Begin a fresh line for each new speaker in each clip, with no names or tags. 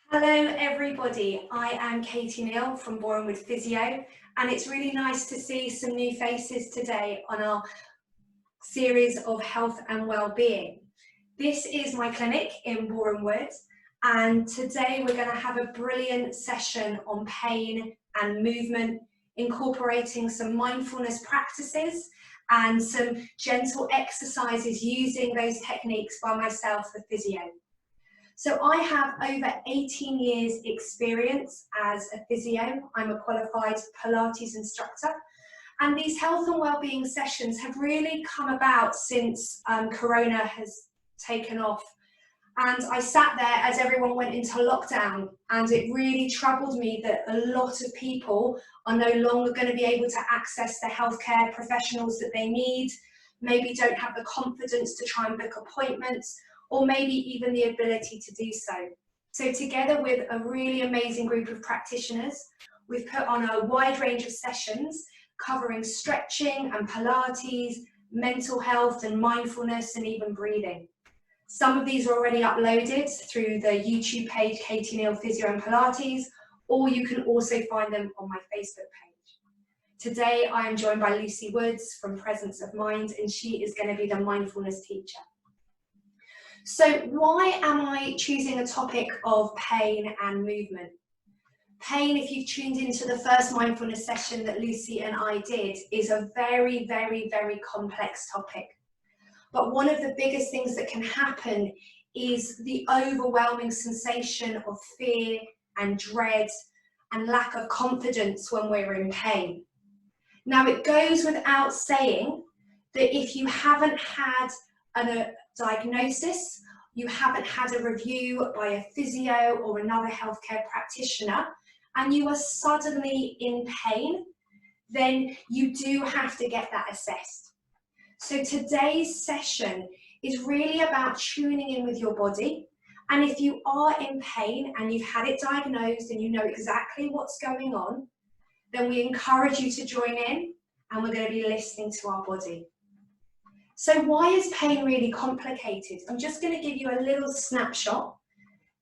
Hello everybody, I am Katy Neale from Borehamwood Physio, and it's really nice to see some new faces today on our series of health and well-being. This is my clinic in Borehamwood, and today we're going to have a brilliant session on pain and movement, incorporating some mindfulness practices and some gentle exercises using those techniques by myself, the physio. So I have over 18 years experience as a physio. I'm a qualified Pilates instructor. And these health and wellbeing sessions have really come about since Corona has taken off. And I sat there as everyone went into lockdown, and it really troubled me that a lot of people are no longer going to be able to access the healthcare professionals that they need, maybe don't have the confidence to try and book appointments, or maybe even the ability to do so. So together with a really amazing group of practitioners, we've put on a wide range of sessions covering stretching and Pilates, mental health and mindfulness, and even breathing. Some of these are already uploaded through the YouTube page Katy Neale Physio and Pilates, or you can also find them on my Facebook page. Today I am joined by Lucy Woods from Presence of Mind, and she is going to be the mindfulness teacher. So why am I choosing a topic of pain and movement? Pain, if you've tuned into the first mindfulness session that Lucy and I did, is a very, very, very complex topic. But one of the biggest things that can happen is the overwhelming sensation of fear and dread and lack of confidence when we're in pain. Now, it goes without saying that if you haven't had a diagnosis, you haven't had a review by a physio or another healthcare practitioner, and you are suddenly in pain, then you do have to get that assessed. So today's session is really about tuning in with your body. And if you are in pain and you've had it diagnosed and you know exactly what's going on, then we encourage you to join in, and we're going to be listening to our body. So why is pain really complicated? I'm just going to give you a little snapshot.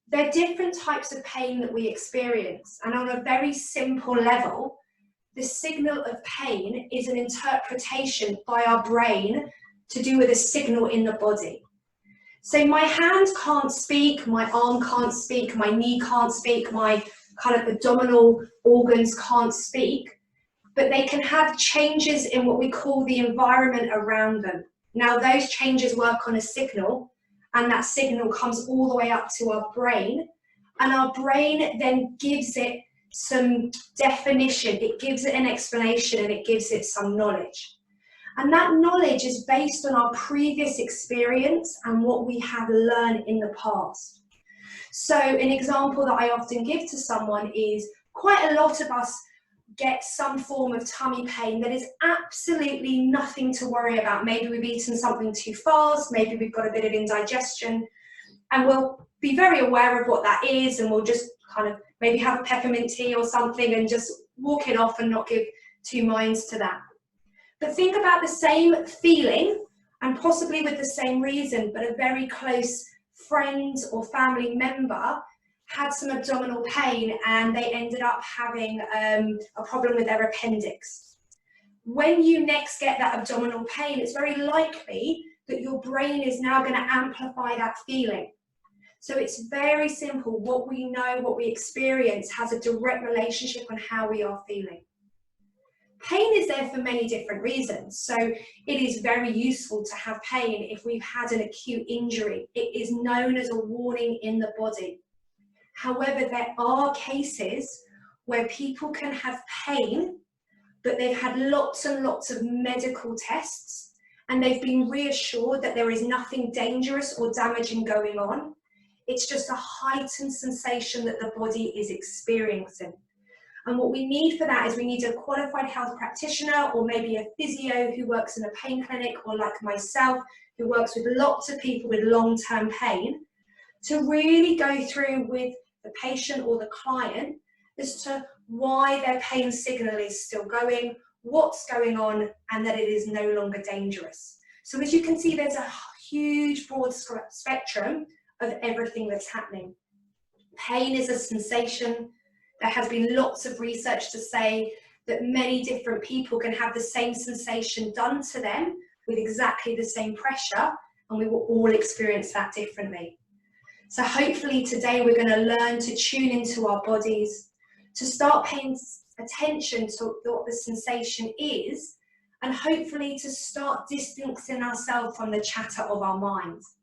There are different types of pain that we experience, and on a very simple level, the signal of pain is an interpretation by our brain to do with a signal in the body. So my hand can't speak, my arm can't speak, my knee can't speak, my kind of abdominal organs can't speak, but they can have changes in what we call the environment around them. Now those changes work on a signal, and that signal comes all the way up to our brain, and our brain then gives it some definition, it gives it an explanation, and it gives it some knowledge. And that knowledge is based on our previous experience and what we have learned in the past. So an example that I often give to someone is quite a lot of us get some form of tummy pain that is absolutely nothing to worry about. Maybe we've eaten something too fast, maybe we've got a bit of indigestion, and we'll be very aware of what that is, and we'll just kind of maybe have a peppermint tea or something and just walk it off and not give two minds to that. But think about the same feeling, and possibly with the same reason, but a very close friend or family member had some abdominal pain and they ended up having a problem with their appendix. When you next get that abdominal pain, it's very likely that your brain is now going to amplify that feeling. So it's very simple. What we know, what we experience has a direct relationship on how we are feeling. Pain is there for many different reasons. So it is very useful to have pain if we've had an acute injury. It is known as a warning in the body. However, there are cases where people can have pain, but they've had lots and lots of medical tests, and they've been reassured that there is nothing dangerous or damaging going on. It's just a heightened sensation that the body is experiencing. And what we need for that is we need a qualified health practitioner, or maybe a physio who works in a pain clinic, or like myself, who works with lots of people with long-term pain, to really go through with the patient or the client as to why their pain signal is still going, what's going on, and that it is no longer dangerous. So as you can see, there's a huge broad spectrum of everything that's happening. Pain is a sensation. There has been lots of research to say that many different people can have the same sensation done to them with exactly the same pressure, and we will all experience that differently. So hopefully today we're going to learn to tune into our bodies, to start paying attention to what the sensation is, and hopefully to start distancing ourselves from the chatter of our minds.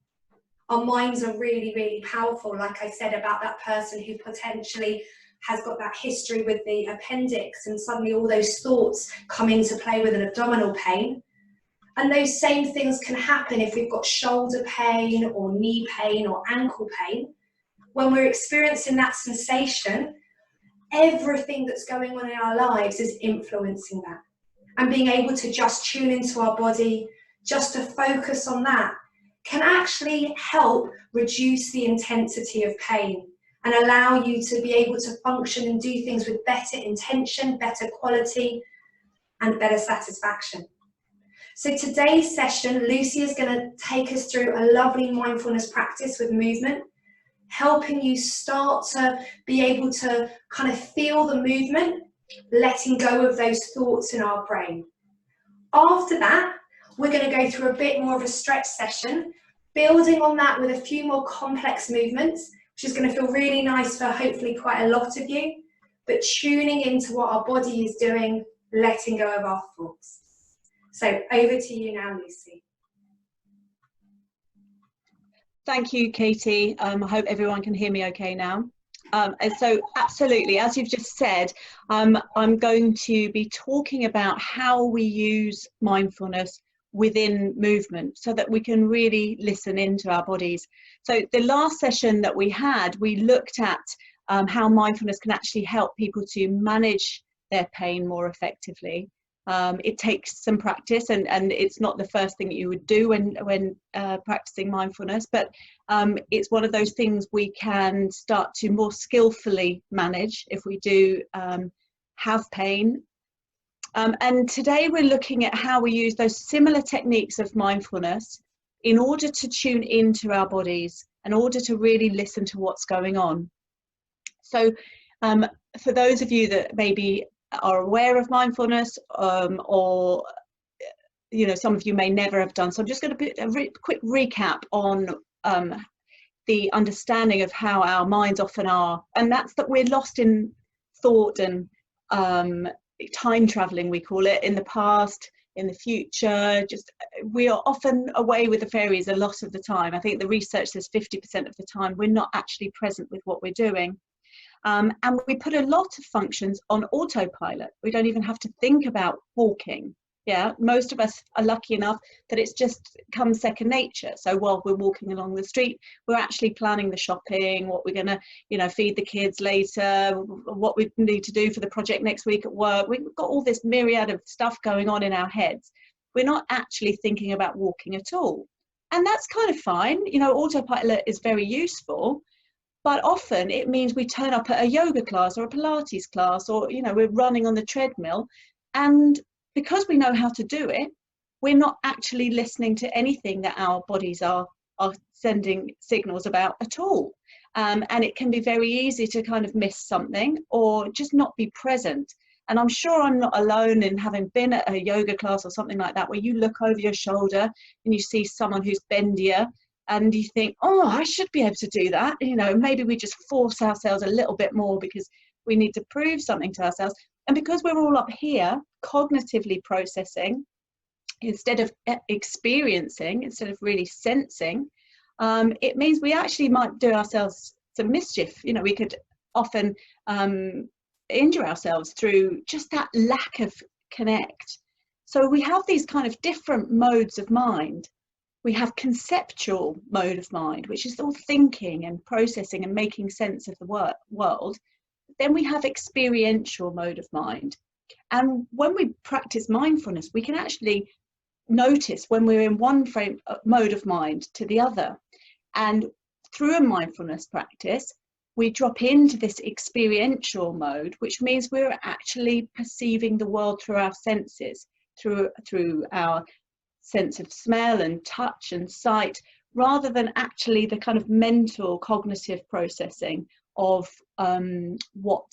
Our minds are really, really powerful, like I said about that person who potentially has got that history with the appendix, and suddenly all those thoughts come into play with an abdominal pain. And those same things can happen if we've got shoulder pain or knee pain or ankle pain. When we're experiencing that sensation, everything that's going on in our lives is influencing that. And being able to just tune into our body, just to focus on that, can actually help reduce the intensity of pain and allow you to be able to function and do things with better intention, better quality, and better satisfaction. So today's session, Lucy is going to take us through a lovely mindfulness practice with movement, helping you start to be able to kind of feel the movement, letting go of those thoughts in our brain. After that, we're going to go through a bit more of a stretch session, building on that with a few more complex movements, which is going to feel really nice for hopefully quite a lot of you, but tuning into what our body is doing, letting go of our thoughts. So over to you now, Lucy.
Thank you, Katie. I hope everyone can hear me okay now. And so absolutely, as you've just said, I'm going to be talking about how we use mindfulness within movement so that we can really listen into our bodies. So the last session that we had, we looked at how mindfulness can actually help people to manage their pain more effectively. It takes some practice, and it's not the first thing that you would do when practicing mindfulness, but it's one of those things we can start to more skillfully manage if we do have pain. And today we're looking at how we use those similar techniques of mindfulness in order to tune into our bodies, in order to really listen to what's going on. So for those of you that maybe are aware of mindfulness, or some of you may never have done, so I'm just going to put a quick recap on the understanding of how our minds often are, and that's that we're lost in thought and time traveling, we call it, in the past, in the future. Just we are often away with the fairies a lot of the time. I think the research says 50% of the time we're not actually present with what we're doing. And we put a lot of functions on autopilot. We don't even have to think about walking. Yeah, most of us are lucky enough that it's just come second nature. So while we're walking along the street, we're actually planning the shopping, what we're going to, feed the kids later, what we need to do for the project next week at work. We've got all this myriad of stuff going on in our heads. We're not actually thinking about walking at all. And that's kind of fine. Autopilot is very useful. But often it means we turn up at a yoga class or a Pilates class, or, we're running on the treadmill. And because we know how to do it, we're not actually listening to anything that our bodies are sending signals about at all. And it can be very easy to kind of miss something or just not be present. And I'm sure I'm not alone in having been at a yoga class or something like that, where you look over your shoulder and you see someone who's bendier, and you think, oh, I should be able to do that. Maybe we just force ourselves a little bit more because we need to prove something to ourselves. And because we're all up here cognitively processing instead of experiencing, instead of really sensing, it means we actually might do ourselves some mischief. We could often injure ourselves through just that lack of connect. So we have these kind of different modes of mind. We have conceptual mode of mind, which is all thinking and processing and making sense of the world. Then we have experiential mode of mind. And when we practice mindfulness, we can actually notice when we're in one mode of mind to the other. And through a mindfulness practice, we drop into this experiential mode, which means we're actually perceiving the world through our senses, through our sense of smell and touch and sight, rather than actually the kind of mental cognitive processing of what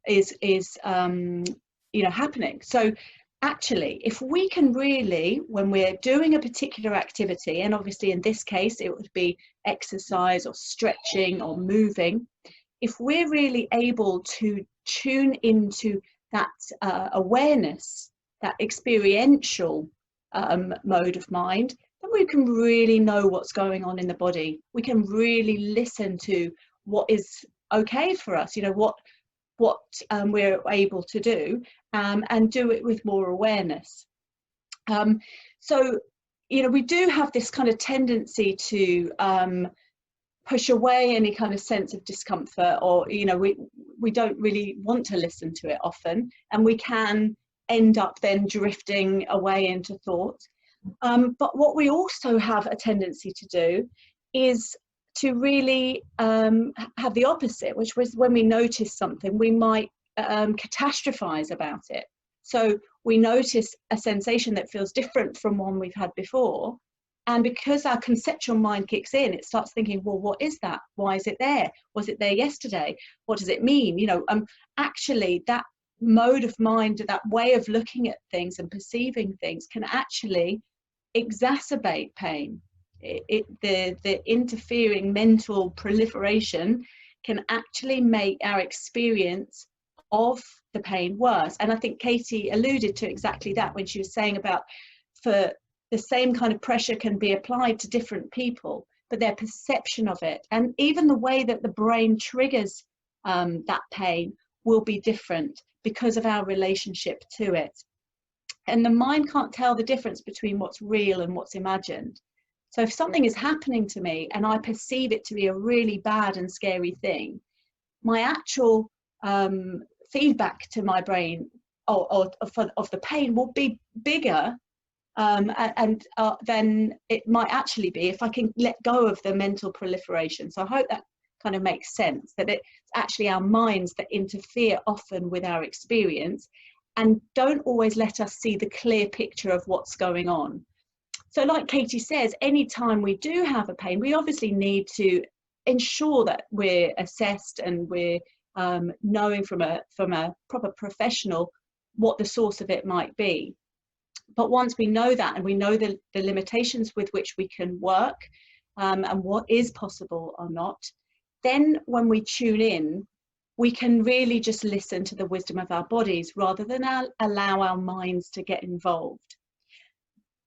is happening. So actually, if we can really, when we're doing a particular activity, and obviously in this case it would be exercise or stretching or moving, if we're really able to tune into that awareness, that experiential mode of mind, then we can really know what's going on in the body. We can really listen to what is okay for us, what we're able to do, and do it with more awareness. So we do have this kind of tendency to push away any kind of sense of discomfort, or we don't really want to listen to it often, and we can end up then drifting away into thought. But what we also have a tendency to do is to really have the opposite, which was when we notice something, we might catastrophize about it. So we notice a sensation that feels different from one we've had before, and because our conceptual mind kicks in, it starts thinking, well, what is that? Why is it there? Was it there yesterday? What does it mean? Actually, that mode of mind, that way of looking at things and perceiving things, can actually exacerbate pain. The interfering mental proliferation can actually make our experience of the pain worse. And I think Katy alluded to exactly that when she was saying about, for the same kind of pressure can be applied to different people, but their perception of it, and even the way that the brain triggers that pain, will be different because of our relationship to it. And the mind can't tell the difference between what's real and what's imagined. So if something is happening to me and I perceive it to be a really bad and scary thing, my actual feedback to my brain of the pain will be bigger then it might actually be if I can let go of the mental proliferation. So I hope that kind of makes sense, that it's actually our minds that interfere often with our experience and don't always let us see the clear picture of what's going on. So like Katy says, anytime we do have a pain, we obviously need to ensure that we're assessed and we're knowing from a proper professional what the source of it might be. But once we know that, and we know the limitations with which we can work, and what is possible or not, then when we tune in, we can really just listen to the wisdom of our bodies rather than allow our minds to get involved.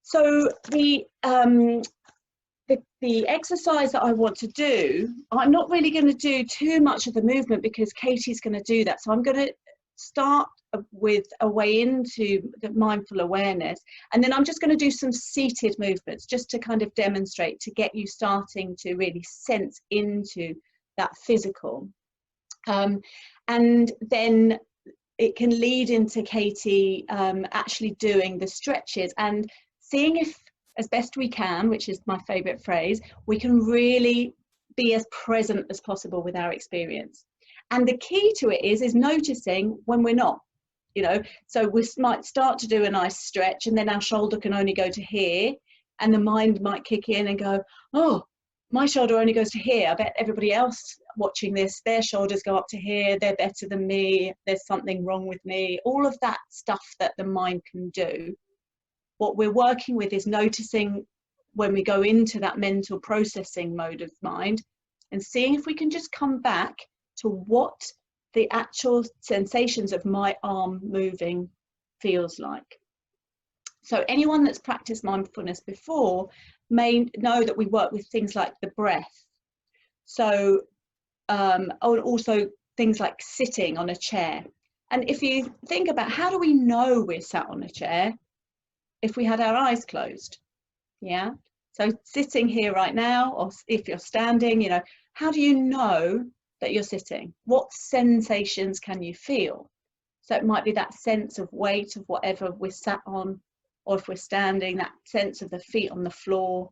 So the exercise that I want to do, I'm not really going to do too much of the movement because Katy's going to do that. So I'm going to start with a way into the mindful awareness, and then I'm just going to do some seated movements just to kind of demonstrate, to get you starting to really sense into that physical. And then it can lead into Katy actually doing the stretches and seeing if, as best we can, which is my favorite phrase, we can really be as present as possible with our experience. And the key to it is noticing when we're not, so we might start to do a nice stretch and then our shoulder can only go to here, and the mind might kick in and go, oh, my shoulder only goes to here. I bet everybody else watching this, their shoulders go up to here. They're better than me. There's something wrong with me. All of that stuff that the mind can do. What we're working with is noticing when we go into that mental processing mode of mind and seeing if we can just come back to what the actual sensations of my arm moving feels like. So anyone that's practiced mindfulness before may know that we work with things like the breath. So also things like sitting on a chair. And if you think about, how do we know we're sat on a chair? If we had our eyes closed, yeah? So sitting here right now, or if you're standing, how do you know that you're sitting? What sensations can you feel? So it might be that sense of weight of whatever we're sat on, or if we're standing, that sense of the feet on the floor.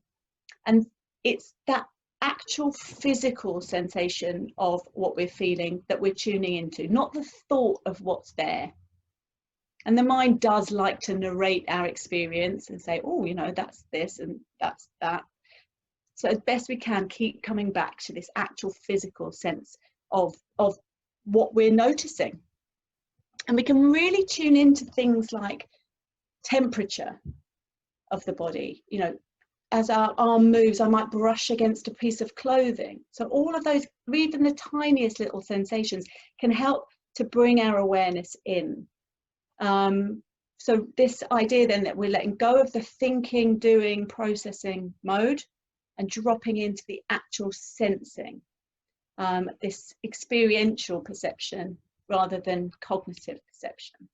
And it's that actual physical sensation of what we're feeling that we're tuning into, not the thought of what's there. And the mind does like to narrate our experience and say, oh, that's this and that's that. So as best we can, keep coming back to this actual physical sense of what we're noticing. And we can really tune into things like temperature of the body. You know, as our arm moves, I might brush against a piece of clothing. So all of those, even the tiniest little sensations, can help to bring our awareness in. So this idea then that we're letting go of the thinking, doing, processing mode and dropping into the actual sensing, this experiential perception rather than cognitive perception.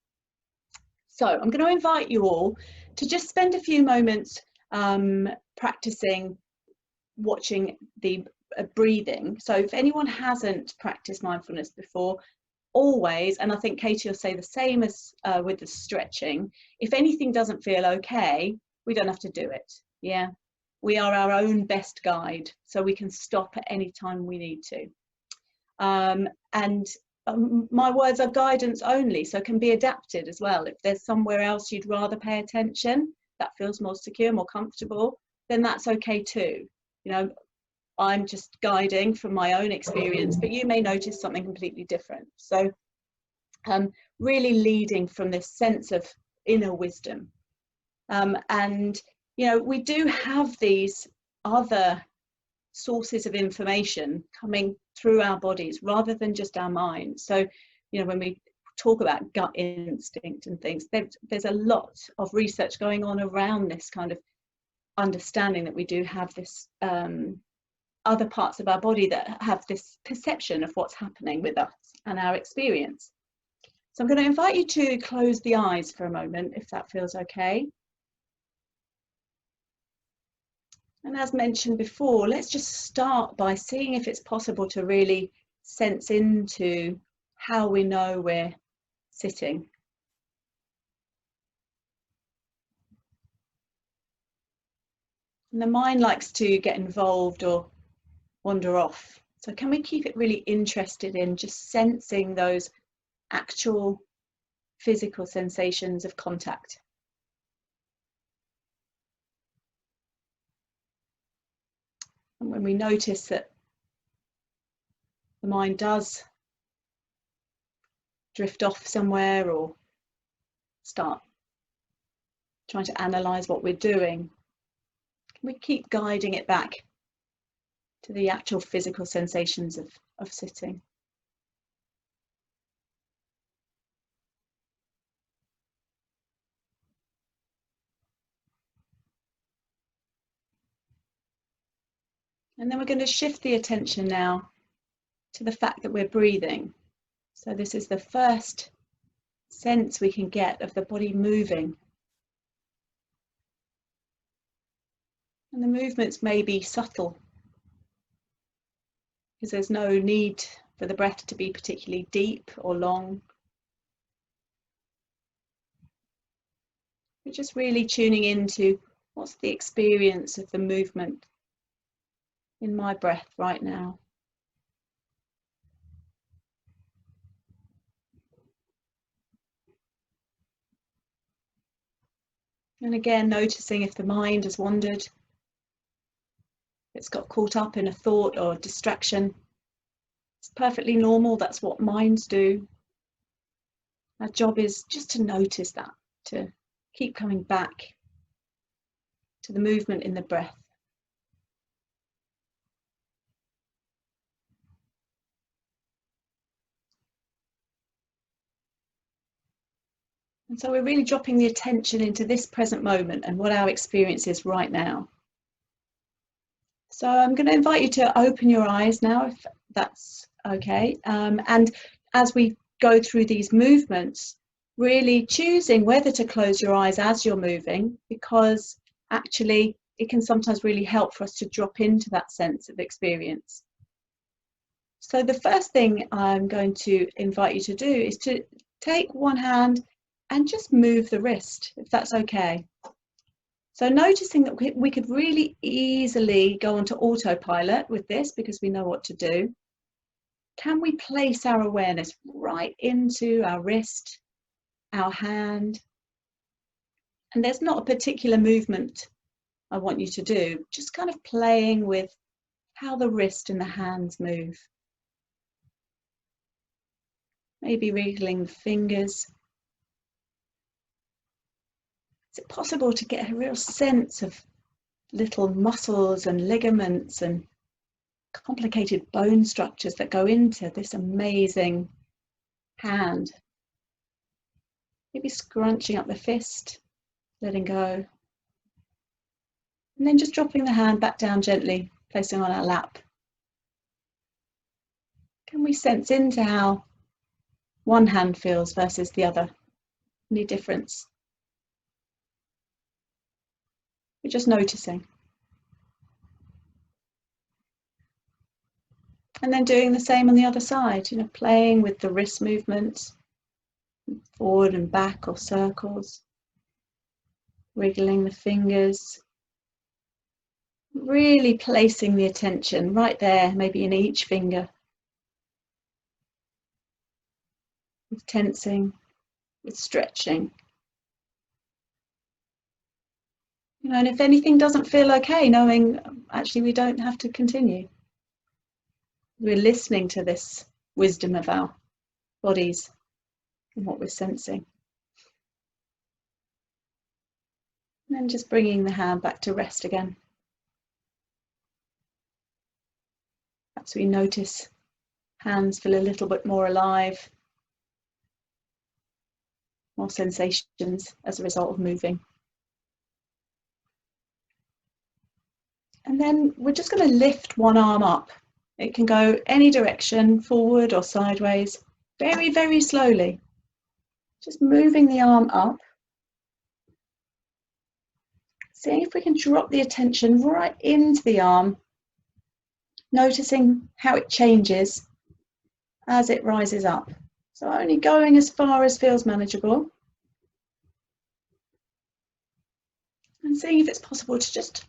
So I'm going to invite you all to just spend a few moments practicing watching the breathing. So if anyone hasn't practiced mindfulness before, always, and I think Katy will say the same as with the stretching, if anything doesn't feel okay, we don't have to do it. Yeah, we are our own best guide, so we can stop at any time we need to. My words are guidance only, so can be adapted as well. If there's somewhere else you'd rather pay attention that feels more secure, more comfortable, then that's okay too. You know, I'm just guiding from my own experience, but you may notice something completely different. So really leading from this sense of inner wisdom. And, you know, we do have these other sources of information coming through our bodies rather than just our minds. So, you know, when we talk about gut instinct and things, there's a lot of research going on around this kind of understanding that we do have this other parts of our body that have this perception of what's happening with us and our experience. So I'm going to invite you to close the eyes for a moment, if that feels okay. And as mentioned before, let's just start by seeing if it's possible to really sense into how we know we're sitting. And the mind likes to get involved or wander off. So can we keep it really interested in just sensing those actual physical sensations of contact? And when we notice that the mind does drift off somewhere or start trying to analyze what we're doing, can we keep guiding it back to the actual physical sensations of sitting? And then we're going to shift the attention now to the fact that we're breathing. So this is the first sense we can get of the body moving. And the movements may be subtle, because there's no need for the breath to be particularly deep or long. We're just really tuning into what's the experience of the movement in my breath right now. And again, noticing if the mind has wandered, it's got caught up in a thought or a distraction. It's perfectly normal, that's what minds do. Our job is just to notice that, to keep coming back to the movement in the breath. And so we're really dropping the attention into this present moment and what our experience is right now. So I'm going to invite you to open your eyes now, if that's okay. And as we go through these movements, really choosing whether to close your eyes as you're moving, because actually it can sometimes really help for us to drop into that sense of experience. So the first thing I'm going to invite you to do is to take one hand and just move the wrist, if that's okay. So noticing that we could really easily go onto autopilot with this because we know what to do. Can we place our awareness right into our wrist, our hand? And there's not a particular movement I want you to do, just kind of playing with how the wrist and the hands move. maybe wriggling the fingers. Is it possible to get a real sense of little muscles and ligaments and complicated bone structures that go into this amazing hand? Maybe scrunching up the fist, letting go. And then just dropping the hand back down gently, placing on our lap. Can we sense into how one hand feels versus the other? Any difference? We're just noticing. And then doing the same on the other side, playing with the wrist movements, forward and back or circles, wriggling the fingers, really placing the attention right there, maybe in each finger, with tensing, with stretching. And if anything doesn't feel okay, knowing actually we don't have to continue. We're listening to this wisdom of our bodies and what we're sensing. And then just bringing the hand back to rest again. Perhaps we notice hands feel a little bit more alive, more sensations as a result of moving. And then we're just going to lift one arm up. It can go any direction, forward or sideways, very, very slowly. Just moving the arm up. Seeing if we can drop the attention right into the arm, noticing how it changes as it rises up. So only going as far as feels manageable. And seeing if it's possible to just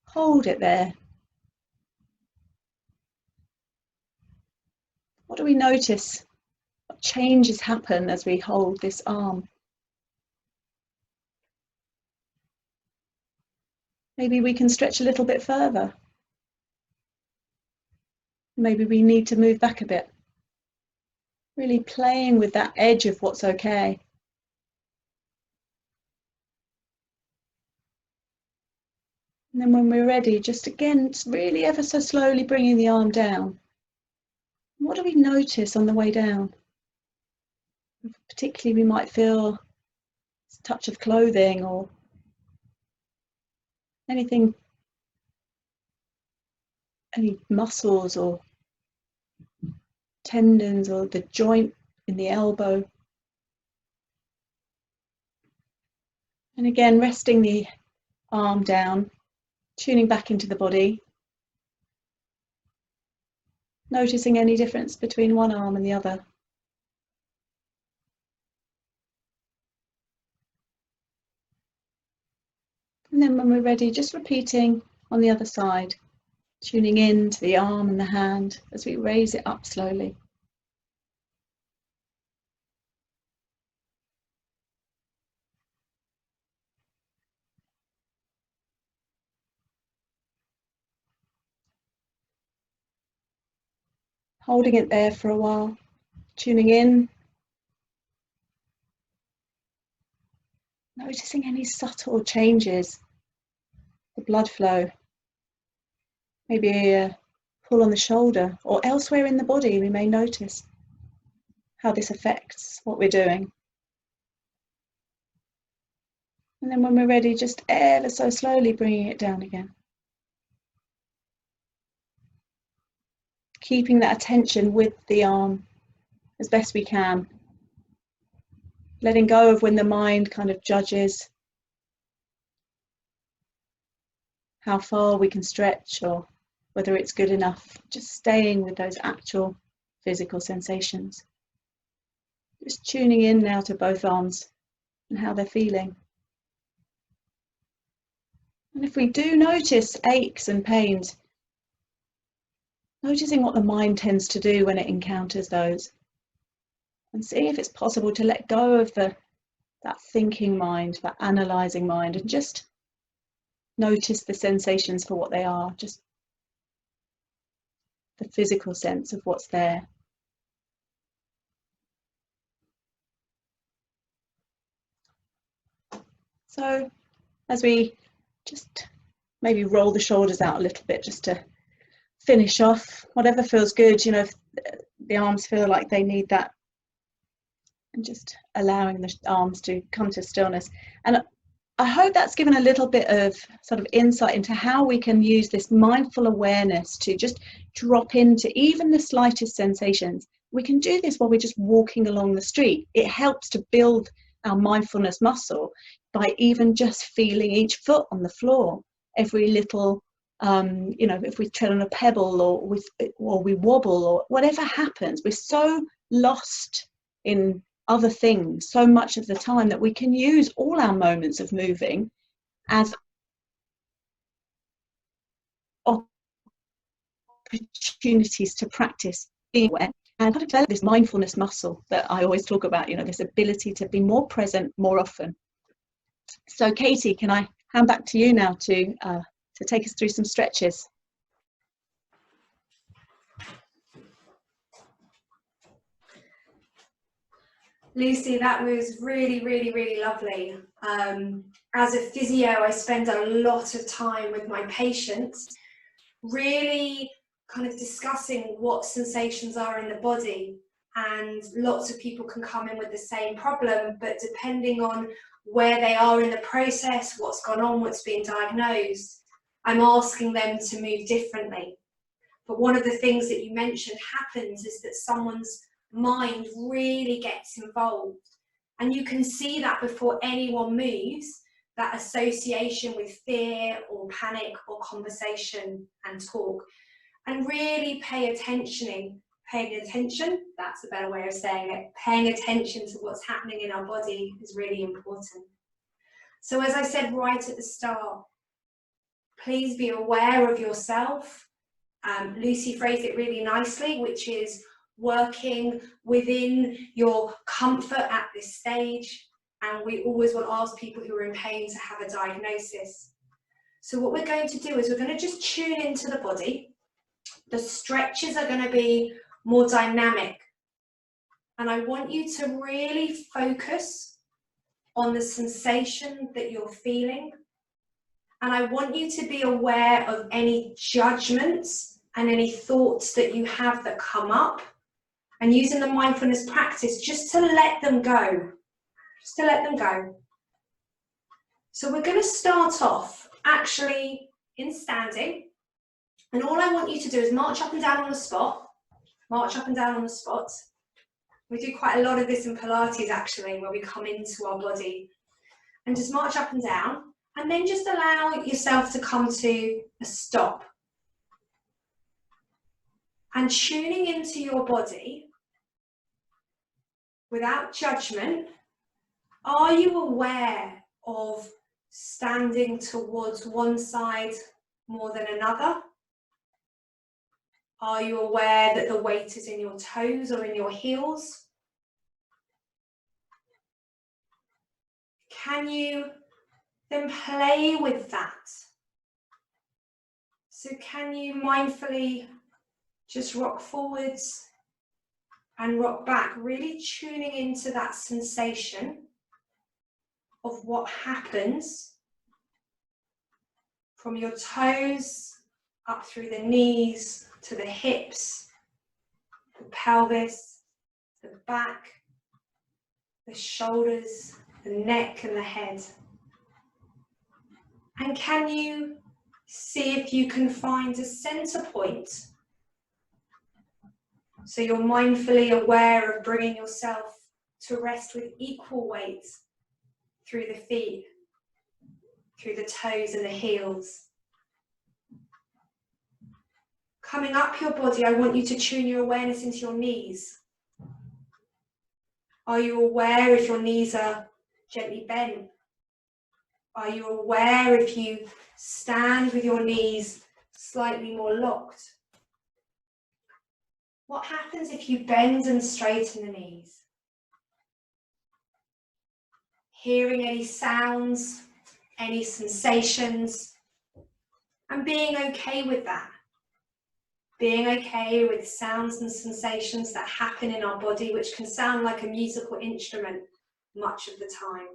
hold it there. What do we notice? What changes happen as we hold this arm? Maybe we can stretch a little bit further. Maybe we need to move back a bit. Really playing with that edge of what's okay. And then when we're ready, just again, really ever so slowly bringing the arm down. What do we notice on the way down? Particularly, we might feel a touch of clothing or anything, any muscles or tendons or the joint in the elbow. And again, resting the arm down, tuning back into the body. Noticing any difference between one arm and the other. And then when we're ready, just repeating on the other side, tuning in to the arm and the hand as we raise it up slowly. Holding it there for a while, tuning in, noticing any subtle changes, the blood flow, maybe a pull on the shoulder or elsewhere in the body. We may notice how this affects what we're doing. And then when we're ready, just ever so slowly bringing it down again. Keeping that attention with the arm as best we can. Letting go of when the mind kind of judges how far we can stretch or whether it's good enough. Just staying with those actual physical sensations. Just tuning in now to both arms and how they're feeling. And if we do notice aches and pains, noticing what the mind tends to do when it encounters those, and seeing if it's possible to let go of that thinking mind, that analysing mind, and just notice the sensations for what they are, just the physical sense of what's there. So as we just maybe roll the shoulders out a little bit just to finish off, whatever feels good, you know, if the arms feel like they need that, and just allowing the arms to come to stillness. And I hope that's given a little bit of sort of insight into how we can use this mindful awareness to just drop into even the slightest sensations. We can do this while we're just walking along the street. It helps to build our mindfulness muscle by even just feeling each foot on the floor, every little, you know, if we tread on a pebble or we wobble or whatever happens, we're so lost in other things so much of the time that we can use all our moments of moving as opportunities to practice being aware and kind of develop this mindfulness muscle that I always talk about, you know, this ability to be more present more often. So Katy, can I hand back to you now to take us through some stretches?
Lucy, that was really, really, really lovely. As a physio, I spend a lot of time with my patients, really kind of discussing what sensations are in the body. And lots of people can come in with the same problem, but depending on where they are in the process, what's gone on, what's been diagnosed, I'm asking them to move differently. But one of the things that you mentioned happens is that someone's mind really gets involved, and you can see that before anyone moves, that association with fear or panic or conversation and talk, and really paying attention, that's a better way of saying it, paying attention to what's happening in our body is really important. So as I said right at the start, please be aware of yourself. Lucy phrased it really nicely, which is working within your comfort at this stage, and we always want to ask people who are in pain to have a diagnosis. So what we're going to do is we're going to just tune into the body. The stretches are going to be more dynamic, and I want you to really focus on the sensation that you're feeling, and I want you to be aware of any judgments and any thoughts that you have that come up, and using the mindfulness practice just to let them go, So we're going to start off actually in standing, and all I want you to do is march up and down on the spot, We do quite a lot of this in Pilates actually, where we come into our body, and just march up and down, and then just allow yourself to come to a stop. And tuning into your body without judgment, are you aware of standing towards one side more than another? Are you aware that the weight is in your toes or in your heels? Can you then play with that? So can you mindfully just rock forwards and rock back, really tuning into that sensation of what happens from your toes up through the knees to the hips, the pelvis, the back, the shoulders, the neck and the head. And can you see if you can find a center point? So you're mindfully aware of bringing yourself to rest with equal weight through the feet, through the toes and the heels. Coming up your body, I want you to tune your awareness into your knees. Are you aware if your knees are gently bent? Are you aware if you stand with your knees slightly more locked? What happens if you bend and straighten the knees? Hearing any sounds, any sensations, and being okay with that. Being okay with sounds and sensations that happen in our body, which can sound like a musical instrument much of the time.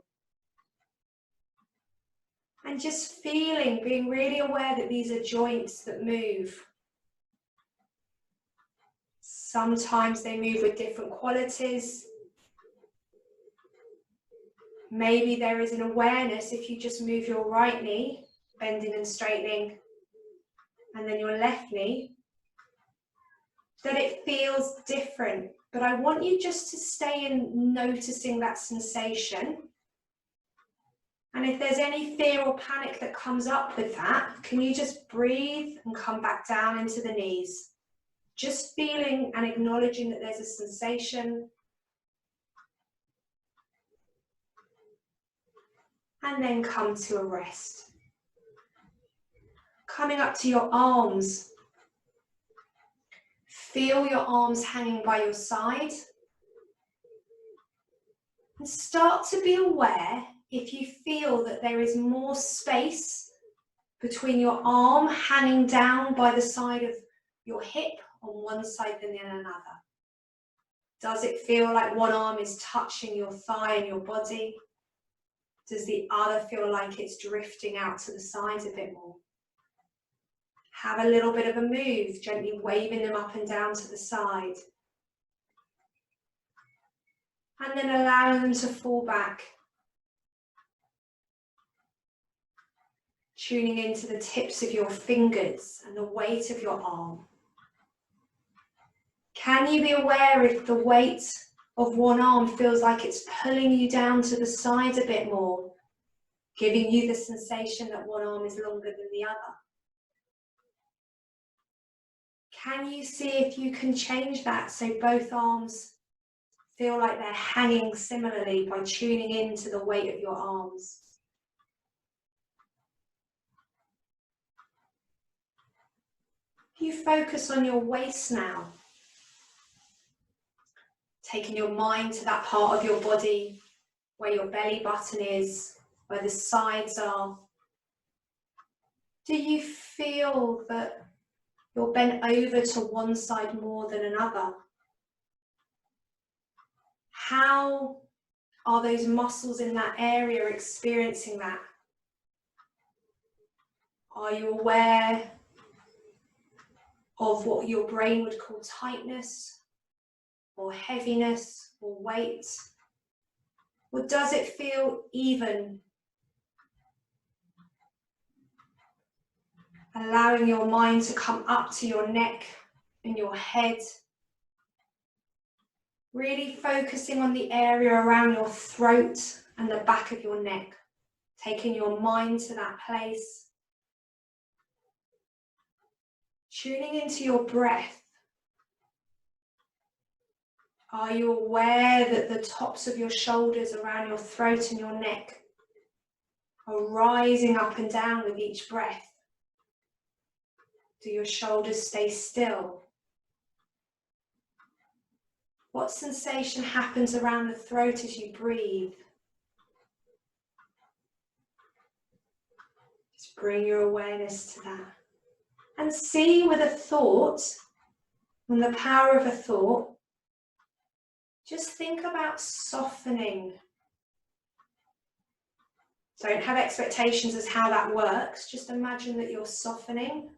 And just feeling, being really aware that these are joints that move. Sometimes they move with different qualities. Maybe there is an awareness if you just move your right knee, bending and straightening, and then your left knee, that it feels different. But I want you just to stay in noticing that sensation. And if there's any fear or panic that comes up with that, can you just breathe and come back down into the knees? Just feeling and acknowledging that there's a sensation. And then come to a rest. Coming up to your arms. Feel your arms hanging by your side. And start to be aware if you feel that there is more space between your arm hanging down by the side of your hip on one side than in another. Does it feel like one arm is touching your thigh and your body? Does the other feel like it's drifting out to the sides a bit more? Have a little bit of a move, gently waving them up and down to the side. And then allowing them to fall back. Tuning into the tips of your fingers and the weight of your arm. Can you be aware if the weight of one arm feels like it's pulling you down to the side a bit more, giving you the sensation that one arm is longer than the other? Can you see if you can change that so both arms feel like they're hanging similarly by tuning into the weight of your arms? You focus on your waist now, taking your mind to that part of your body where your belly button is, where the sides are. Do you feel that you're bent over to one side more than another? How are those muscles in that area experiencing that? Are you aware of what your brain would call tightness, or heaviness, or weight? Or does it feel even? Allowing your mind to come up to your neck and your head. Really focusing on the area around your throat and the back of your neck. Taking your mind to that place. Tuning into your breath. Are you aware that the tops of your shoulders around your throat and your neck are rising up and down with each breath? Do your shoulders stay still? What sensation happens around the throat as you breathe? Just bring your awareness to that. And see with a thought, and the power of a thought, just think about softening. Don't have expectations as how that works. Just imagine that you're softening.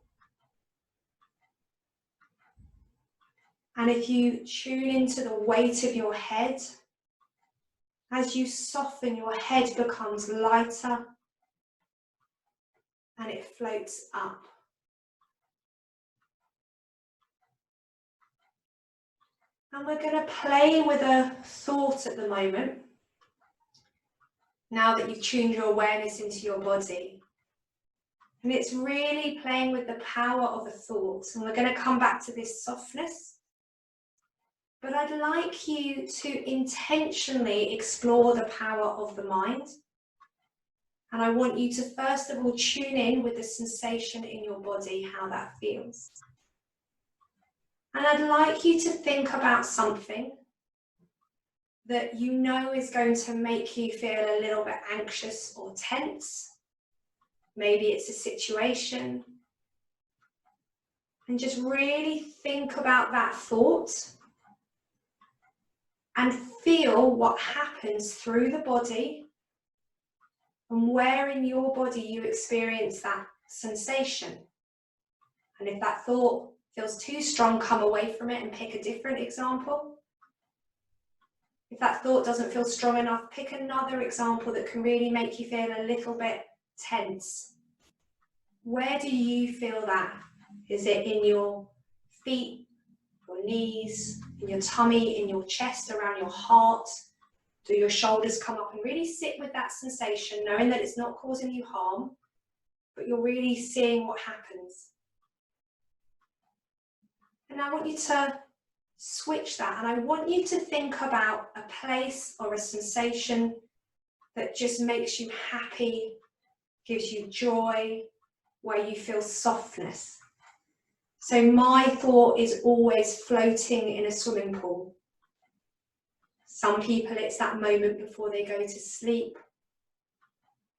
And if you tune into the weight of your head, as you soften, your head becomes lighter and it floats up. And we're going to play with a thought at the moment, now that you've tuned your awareness into your body. And it's really playing with the power of a thought. And we're going to come back to this softness. But I'd like you to intentionally explore the power of the mind. And I want you to first of all tune in with the sensation in your body, how that feels. And I'd like you to think about something that you know is going to make you feel a little bit anxious or tense. Maybe it's a situation. And just really think about that thought and feel what happens through the body and where in your body you experience that sensation. And if that thought feels too strong, come away from it and pick a different example. If that thought doesn't feel strong enough, pick another example that can really make you feel a little bit tense. Where do you feel that? Is it in your feet, your knees, in your tummy, in your chest, around your heart? Do your shoulders come up? And really sit with that sensation, knowing that it's not causing you harm, but you're really seeing what happens. And I want you to switch that, and I want you to think about a place or a sensation that just makes you happy, gives you joy, where you feel softness. So my thought is always floating in a swimming pool. Some people it's that moment before they go to sleep.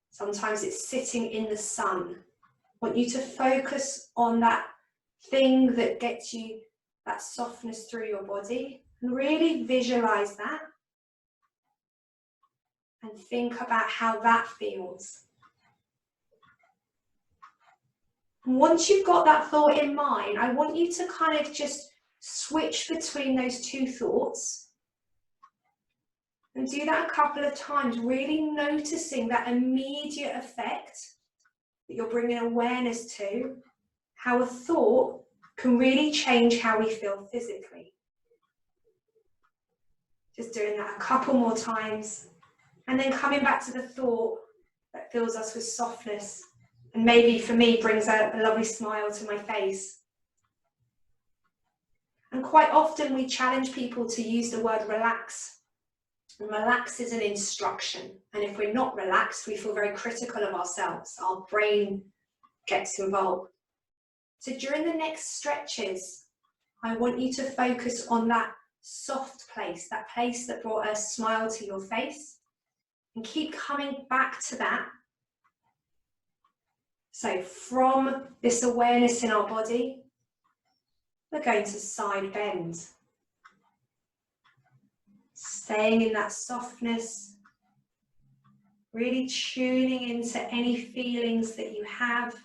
Sometimes it's sitting in the sun. I want you to focus on that thing that gets you that softness through your body, and really visualize that and think about how that feels. And once you've got that thought in mind, I want you to kind of just switch between those two thoughts and do that a couple of times, really noticing that immediate effect that you're bringing awareness to, how a thought can really change how we feel physically. Just doing that a couple more times, and then coming back to the thought that fills us with softness, and maybe for me brings a lovely smile to my face. And quite often we challenge people to use the word relax. And relax is an instruction. And if we're not relaxed, we feel very critical of ourselves. Our brain gets involved. So during the next stretches, I want you to focus on that soft place, that place that brought a smile to your face, and keep coming back to that. So from this awareness in our body, we're going to side bend. Staying in that softness, really tuning into any feelings that you have.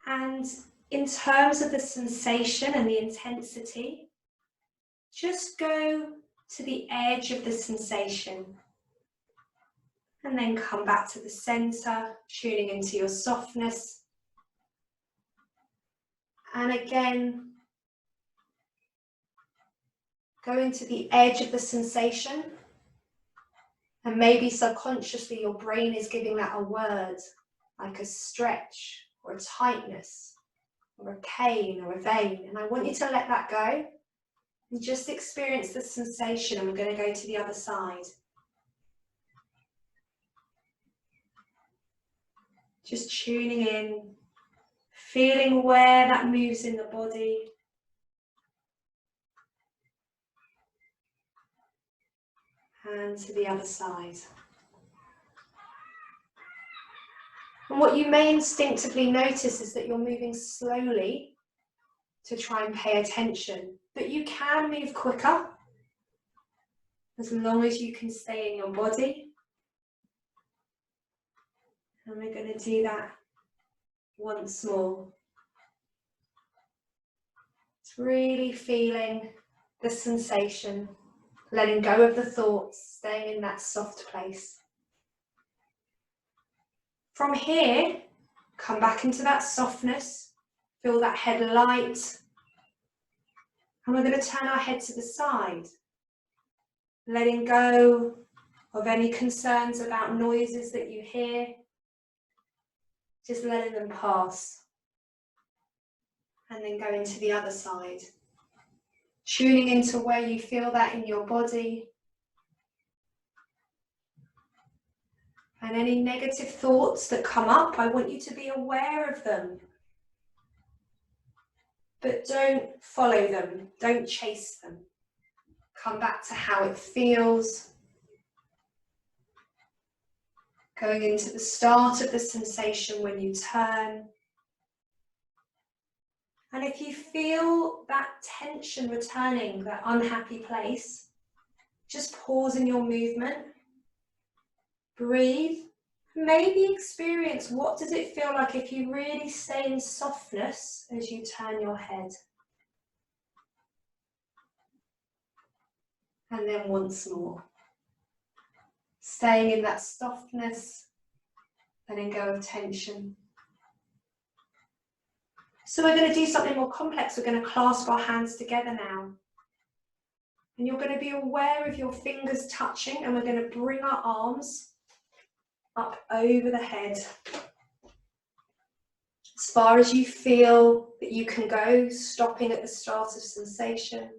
And in terms of the sensation and the intensity, just go to the edge of the sensation and then come back to the center, tuning into your softness. And again, go into the edge of the sensation, and maybe subconsciously your brain is giving that a word, like a stretch or a tightness or a pain or a vein. And I want you to let that go and just experience the sensation, and we're going to go to the other side. Just tuning in, feeling where that moves in the body. And to the other side. And what you may instinctively notice is that you're moving slowly to try and pay attention, but you can move quicker as long as you can stay in your body. And we're going to do that once more. It's really feeling the sensation, letting go of the thoughts, staying in that soft place. From here, come back into that softness, feel that head light, and we're going to turn our head to the side, letting go of any concerns about noises that you hear, just letting them pass, and then going to the other side, tuning into where you feel that in your body. And any negative thoughts that come up, I want you to be aware of them. But don't follow them, don't chase them. Come back to how it feels. Going into the start of the sensation when you turn. And if you feel that tension returning, that unhappy place, just pause in your movement Breathe. Maybe experience what does it feel like if you really stay in softness as you turn your head. And then once more. Staying in that softness, letting go of tension. So we're going to do something more complex. We're going to clasp our hands together now. And you're going to be aware of your fingers touching, and we're going to bring our arms up over the head. As far as you feel that you can go, stopping at the start of sensation.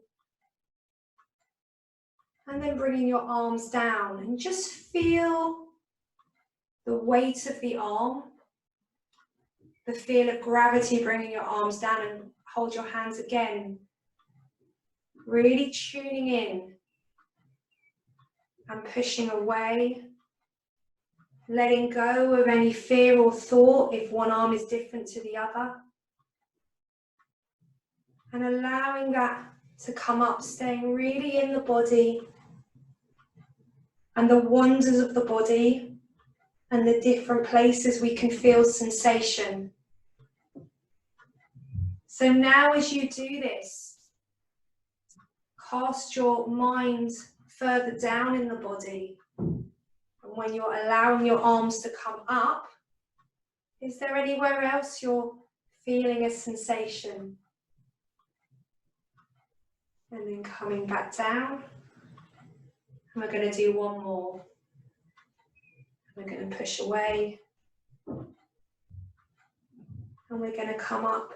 And then bringing your arms down and just feel the weight of the arm, the feel of gravity bringing your arms down, and hold your hands again. Really tuning in and pushing away, letting go of any fear or thought if one arm is different to the other, and allowing that to come up, staying really in the body and the wonders of the body and the different places we can feel sensation. So now as you do this, cast your mind further down in the body. And when you're allowing your arms to come up, is there anywhere else you're feeling a sensation? And then coming back down. And we're going to do one more. We're going to push away. And we're going to come up.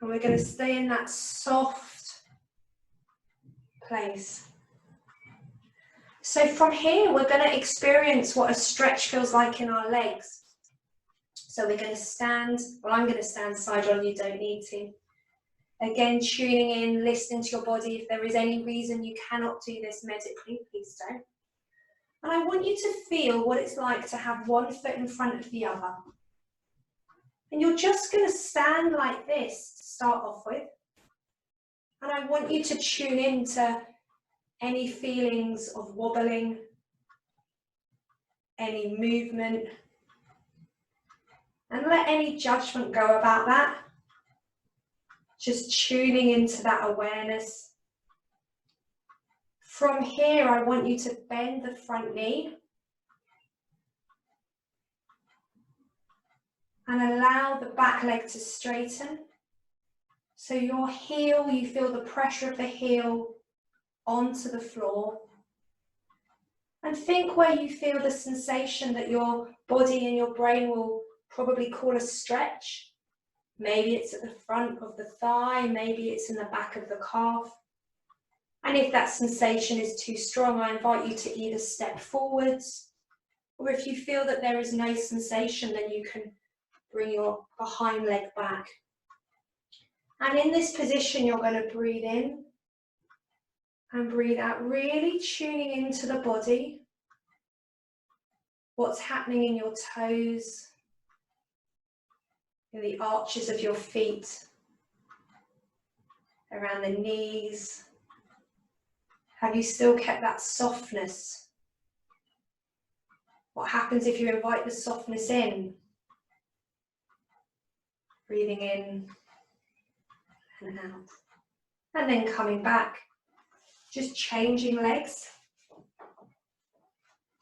And we're going to stay in that soft place. So from here, we're going to experience what a stretch feels like in our legs. So we're going to stand, well, I'm going to stand side on, you don't need to. Again, tuning in, listening to your body. If there is any reason you cannot do this medically, please don't. And I want you to feel what it's like to have one foot in front of the other. And you're just going to stand like this to start off with. And I want you to tune into any feelings of wobbling, any movement, and let any judgment go about that. Just tuning into that awareness. From here, I want you to bend the front knee and allow the back leg to straighten. So your heel, you feel the pressure of the heel onto the floor. And think where you feel the sensation that your body and your brain will probably call a stretch. Maybe it's at the front of the thigh, maybe it's in the back of the calf. And if that sensation is too strong, I invite you to either step forwards, or if you feel that there is no sensation, then you can bring your behind leg back. And in this position, you're going to breathe in and breathe out, really tuning into the body, what's happening in your toes, in the arches of your feet, around the knees. Have you still kept that softness? What happens if you invite the softness in? Breathing in and out. And then coming back, just changing legs.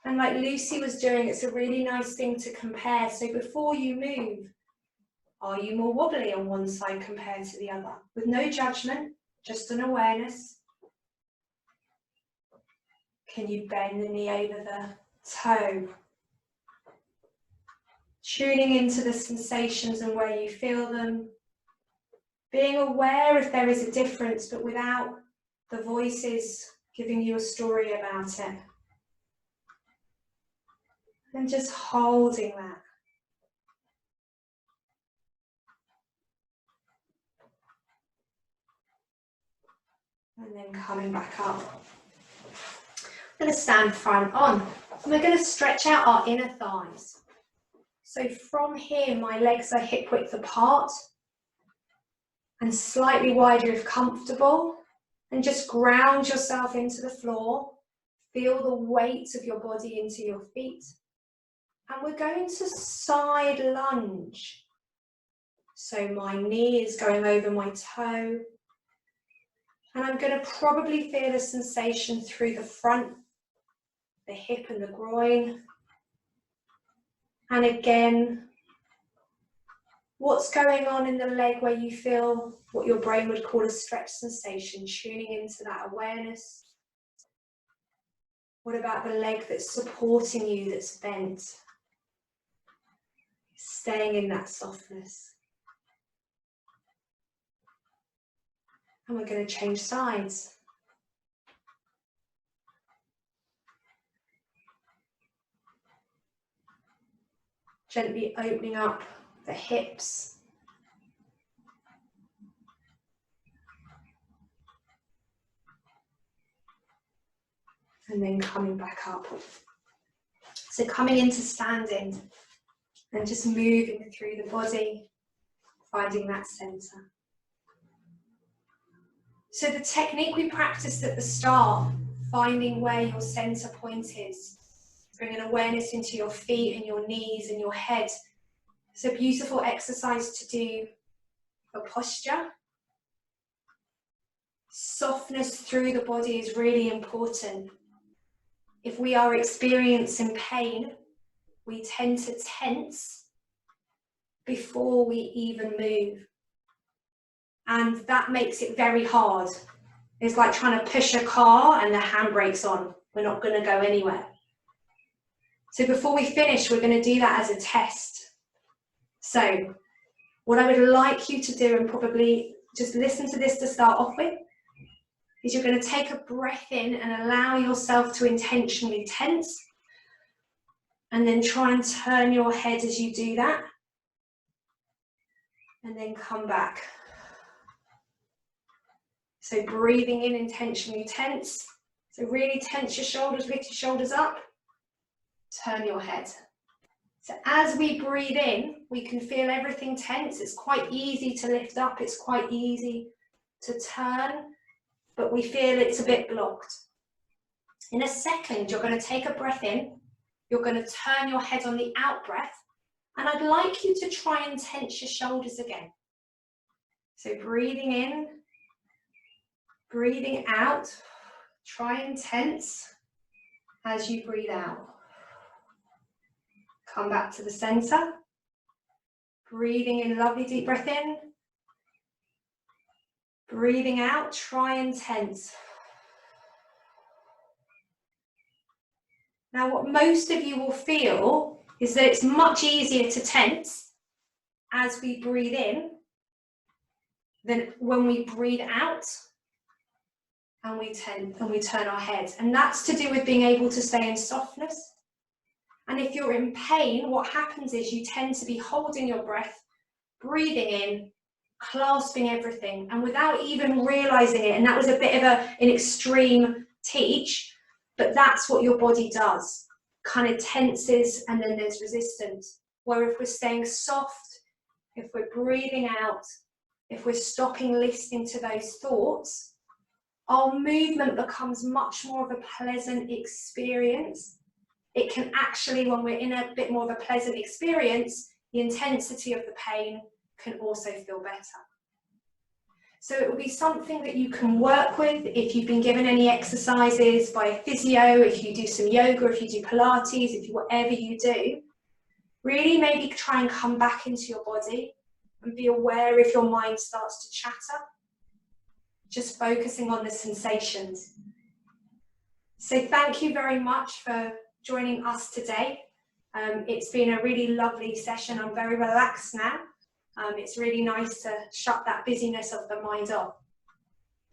And like Lucy was doing, it's a really nice thing to compare. So before you move, are you more wobbly on one side compared to the other? With no judgment, just an awareness. Can you bend the knee over the toe? Tuning into the sensations and where you feel them. Being aware if there is a difference, but without the voices giving you a story about it. And just holding that. And then coming back up. I'm going to stand front on. And we're going to stretch out our inner thighs. So from here, my legs are hip width apart and slightly wider if comfortable. And just ground yourself into the floor. Feel the weight of your body into your feet. And we're going to side lunge. So my knee is going over my toe. And I'm going to probably feel a sensation through the front, the hip and the groin. And again, what's going on in the leg where you feel what your brain would call a stretch sensation, tuning into that awareness. What about the leg that's supporting you, that's bent? Staying in that softness. And we're going to change sides. Gently opening up the hips. And then coming back up. So coming into standing and just moving through the body, finding that center. So the technique we practiced at the start, finding where your center point is, bringing awareness into your feet and your knees and your head. It's a beautiful exercise to do for posture. Softness through the body is really important. If we are experiencing pain, we tend to tense before we even move. And that makes it very hard. It's like trying to push a car and the handbrake's on. We're not going to go anywhere. So before we finish, we're going to do that as a test. So what I would like you to do, and probably just listen to this to start off with, is you're going to take a breath in and allow yourself to intentionally tense. And then try and turn your head as you do that. And then come back. So breathing in, intentionally tense. So really tense your shoulders, lift your shoulders up. Turn your head. So as we breathe in, we can feel everything tense. It's quite easy to lift up. It's quite easy to turn, but we feel it's a bit blocked. In a second, you're going to take a breath in. You're going to turn your head on the out breath. And I'd like you to try and tense your shoulders again. So breathing in, breathing out. Try and tense as you breathe out. Come back to the center. Breathing in, lovely deep breath in. Breathing out, try and tense. Now, what most of you will feel is that it's much easier to tense as we breathe in than when we breathe out and we turn our head. And that's to do with being able to stay in softness. And if you're in pain, what happens is you tend to be holding your breath, breathing in, clasping everything, and without even realizing it. And that was a bit of an extreme teach, but that's what your body does. Kind of tenses, and then there's resistance. Where if we're staying soft, if we're breathing out, if we're stopping listening to those thoughts, our movement becomes much more of a pleasant experience. It can actually, when we're in a bit more of a pleasant experience, the intensity of the pain can also feel better. So it will be something that you can work with if you've been given any exercises by a physio, if you do some yoga, if you do Pilates, whatever you do. Really maybe try and come back into your body and be aware if your mind starts to chatter. Just focusing on the sensations. So thank you very much for joining us today. It's been a really lovely session. I'm very relaxed now. It's really nice to shut that busyness of the mind off.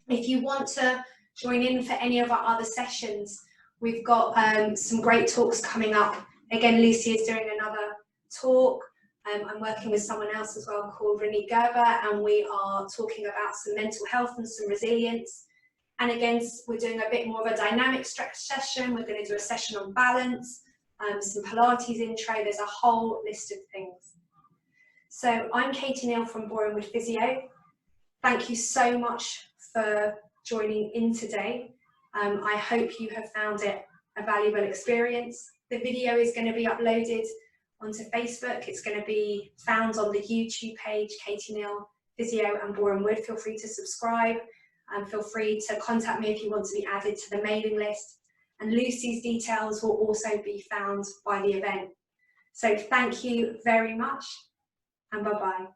If you want to join in for any of our other sessions, we've got some great talks coming up. Again, Lucy is doing another talk. I'm working with someone else as well called Renee Gerber, and we are talking about some mental health and some resilience. And again, we're doing a bit more of a dynamic stretch session. We're going to do a session on balance, some Pilates intro. There's a whole list of things. So I'm Katy Neale from Borehamwood Physio. Thank you so much for joining in today. I hope you have found it a valuable experience. The video is going to be uploaded onto Facebook. It's going to be found on the YouTube page, Katy Neale Physio and Borehamwood. Feel free to subscribe and feel free to contact me if you want to be added to the mailing list. And Lucy's details will also be found by the event. So thank you very much and bye-bye.